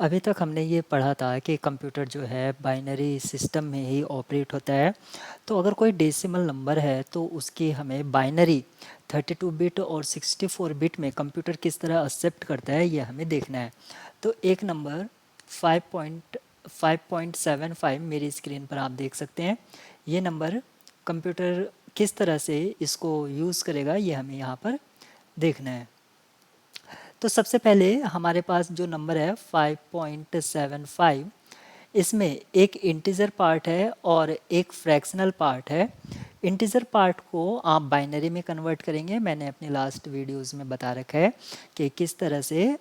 अभी तक हमने ये पढ़ा था कि कंप्यूटर जो है बाइनरी सिस्टम में ही ऑपरेट होता है। तो अगर कोई डेसिमल नंबर है तो उसकी हमें बाइनरी 32 बिट और 64 बिट में कंप्यूटर किस तरह एक्सेप्ट करता है ये हमें देखना है। तो एक नंबर 5.75 मेरी स्क्रीन पर आप देख सकते हैं। ये नंबर कंप्यूटर किस तरह से इसको यूज़ करेगा ये हमें यहाँ पर देखना है। तो सबसे पहले हमारे पास जो नंबर है 5.75, इसमें एक इंटीजर पार्ट है और एक फ्रैक्शनल पार्ट है। इंटीजर पार्ट को आप बाइनरी में कन्वर्ट करेंगे। मैंने अपने लास्ट वीडियोस में बता रखा है कि किस तरह से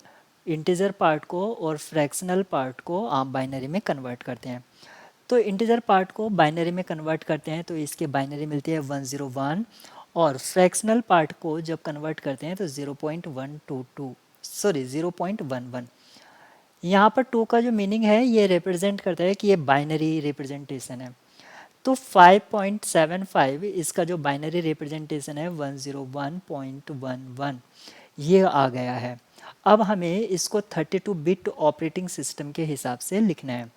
इंटीजर पार्ट को और फ्रैक्शनल पार्ट को आप बाइनरी में कन्वर्ट करते हैं। तो इंटीजर पार्ट को बाइनरी में कन्वर्ट करते हैं तो इसके बाइनरी मिलती है 101, और फ्रैक्शनल पार्ट को जब कन्वर्ट करते हैं तो 0.11। यहाँ पर 2 का जो मीनिंग है ये रिप्रेजेंट करता है कि ये बाइनरी रिप्रेजेंटेशन है। तो 5.75 इसका जो बाइनरी रिप्रेजेंटेशन है 101.11 ये आ गया है। अब हमें इसको 32 बिट ऑपरेटिंग सिस्टम के हिसाब से लिखना है।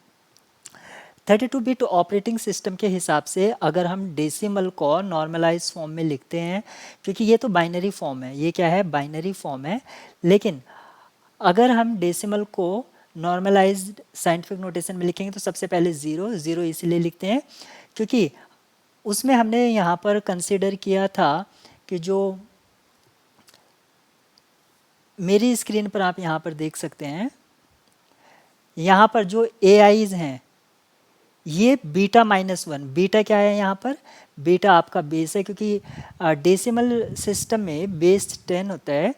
32 बिट ऑपरेटिंग सिस्टम के हिसाब से अगर हम डेसिमल को नॉर्मलाइज फॉर्म में लिखते हैं, क्योंकि ये तो बाइनरी फॉर्म है, ये क्या है बाइनरी फॉर्म है, लेकिन अगर हम डेसिमल को नॉर्मलाइज्ड साइंटिफिक नोटेशन में लिखेंगे तो सबसे पहले ज़ीरो ज़ीरो इसलिए लिखते हैं क्योंकि उसमें हमने यहाँ पर कंसिडर किया था कि जो मेरी स्क्रीन पर आप यहाँ पर देख सकते हैं, यहाँ पर जो AIs हैं ये बीटा-1, बीटा क्या है यहाँ पर, बीटा आपका बेस है, क्योंकि डेसिमल सिस्टम में बेस 10 होता है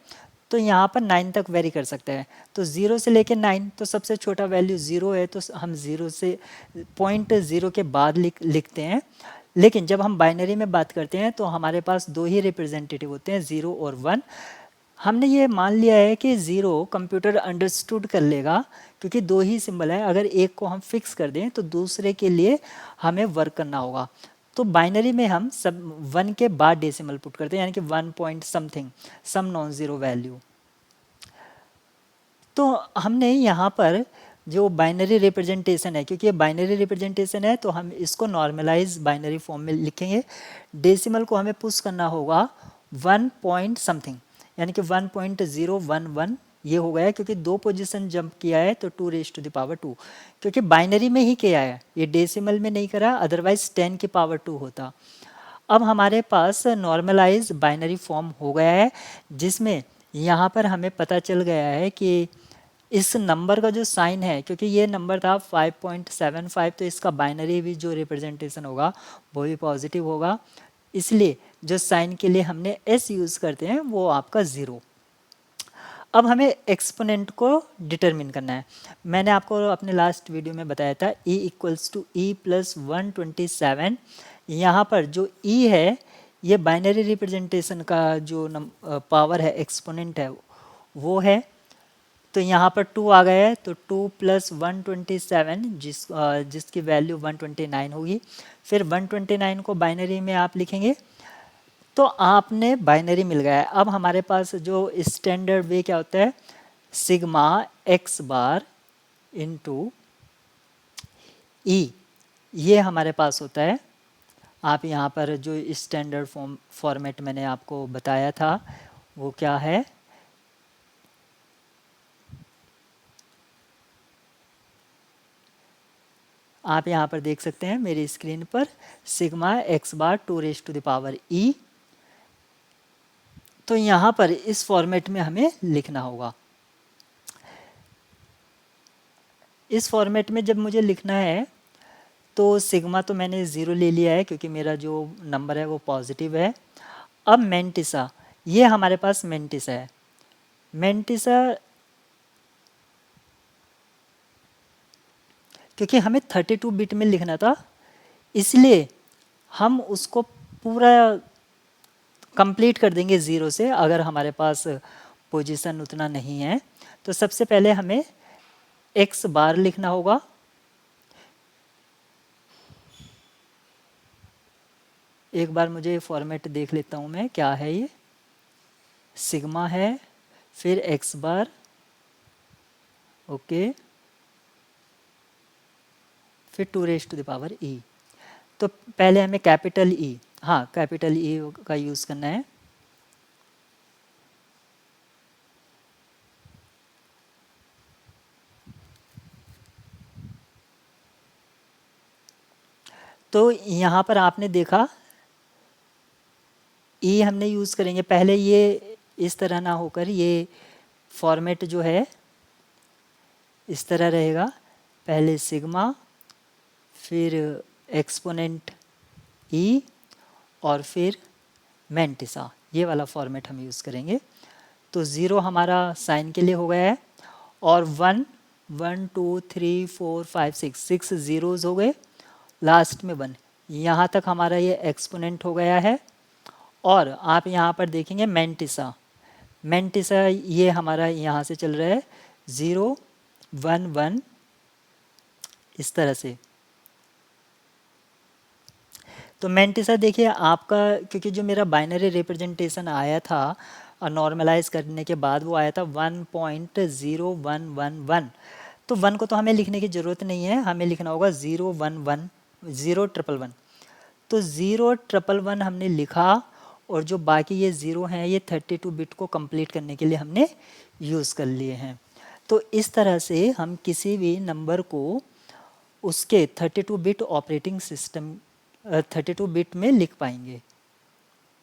तो यहाँ पर 9 तक वेरी कर सकता है। तो 0 से लेकर 9, तो सबसे छोटा वैल्यू 0 है तो हम 0 से 0.0 के बाद लिखते हैं। लेकिन जब हम बाइनरी में बात करते हैं तो हमारे पास 2 ही रिप्रेजेंटेटिव होते हैं, 0 और 1। हमने ये मान लिया है कि 0 कंप्यूटर अंडरस्टूड कर लेगा क्योंकि 2 ही सिंबल है। अगर एक को हम फिक्स कर दें तो दूसरे के लिए हमें वर्क करना होगा। तो बाइनरी में हम सब 1 के बाद डेसिमल पुट करते हैं, यानी कि 1 point something, some non zero value. तो हमने यहाँ पर जो बाइनरी रिप्रेजेंटेशन है, क्योंकि ये बाइनरी रिप्रेजेंटेशन है तो हम इसको नॉर्मलाइज बाइनरी फॉर्म में लिखेंगे। डेसिमल को हमें पुश करना होगा 1 पॉइंट समथिंग, यानी कि 1.011 ये हो गया, क्योंकि 2 पोजीशन जंप किया है तो 2⁻², क्योंकि बाइनरी में ही किया है, ये डेसिमल में नहीं करा, अदरवाइज 10⁻² होता। अब हमारे पास नॉर्मलाइज बाइनरी फॉर्म हो गया है, जिसमें यहाँ पर हमें पता चल गया है कि इस नंबर का जो साइन है, क्योंकि ये नंबर था 5.75 तो इसका बाइनरी भी जो रिप्रेजेंटेशन होगा वो भी पॉजिटिव होगा, इसलिए जो साइन के लिए हमने S यूज़ करते हैं वो आपका 0। अब हमें एक्सपोनेंट को डिटरमिन करना है। मैंने आपको अपने लास्ट वीडियो में बताया था E = E + 127। यहाँ पर जो E है ये बाइनरी रिप्रेजेंटेशन का जो पावर है, एक्सपोनेंट है वो है। तो यहाँ पर 2 आ गया है तो 2 + 127 जिसकी वैल्यू 129 होगी। फिर 129 को बाइनरी में आप लिखेंगे तो आपने बाइनरी मिल गया है। अब हमारे पास जो स्टैंडर्ड वे क्या होता है, सिग्मा x बार इंटू ई, ये हमारे पास होता है। आप यहाँ पर जो स्टैंडर्ड फॉर्मेट मैंने आपको बताया था वो क्या है, आप यहाँ पर देख सकते हैं मेरी स्क्रीन पर, सिग्मा x बार 2⁻E। तो यहाँ पर इस फॉर्मेट में हमें लिखना होगा। इस फॉर्मेट में जब मुझे लिखना है तो सिग्मा तो मैंने 0 ले लिया है क्योंकि मेरा जो नंबर है वो पॉजिटिव है। अब मेंटिसा, ये हमारे पास मेंटिसा है। मेंटिसा क्योंकि हमें 32 बिट में लिखना था, इसलिए हम उसको पूरा कंप्लीट कर देंगे 0 से, अगर हमारे पास पोजीशन उतना नहीं है। तो सबसे पहले हमें x बार लिखना होगा, एक बार मुझे फॉर्मेट देख लेता हूँ मैं क्या है। ये सिग्मा है, फिर x बार, ओके, फिर 2 रेज़ टू द पावर ई। तो पहले हमें कैपिटल ई, हाँ कैपिटल ई का यूज़ करना है। तो यहाँ पर आपने देखा ई हमने यूज़ करेंगे, पहले ये इस तरह ना होकर ये फॉर्मेट जो है इस तरह रहेगा, पहले सिग्मा फिर एक्सपोनेंट ई और फिर मैंटिसा, ये वाला फॉर्मेट हम यूज़ करेंगे। तो 0 हमारा साइन के लिए हो गया है और 1 1 2 3 4 5 6 ज़ीरोज़ हो गए, लास्ट में 1, यहाँ तक हमारा ये एक्सपोनेंट हो गया है। और आप यहाँ पर देखेंगे मैंटिसा, मैंटिसा ये हमारा यहाँ से चल रहा है 0 1 1 इस तरह से। तो मैंटिसा देखिए आपका, क्योंकि जो मेरा बाइनरी रिप्रेजेंटेशन आया था नॉर्मलाइज करने के बाद वो आया था 1.0111। तो 1 को तो हमें लिखने की ज़रूरत नहीं है, हमें लिखना होगा 011 तो 011 हमने लिखा और जो बाकी ये ज़ीरो हैं ये 32 बिट को कंप्लीट करने के लिए हमने यूज़ कर लिए हैं। तो इस तरह से हम किसी भी नंबर को उसके 32 बिट ऑपरेटिंग सिस्टम 32 बिट में लिख पाएंगे।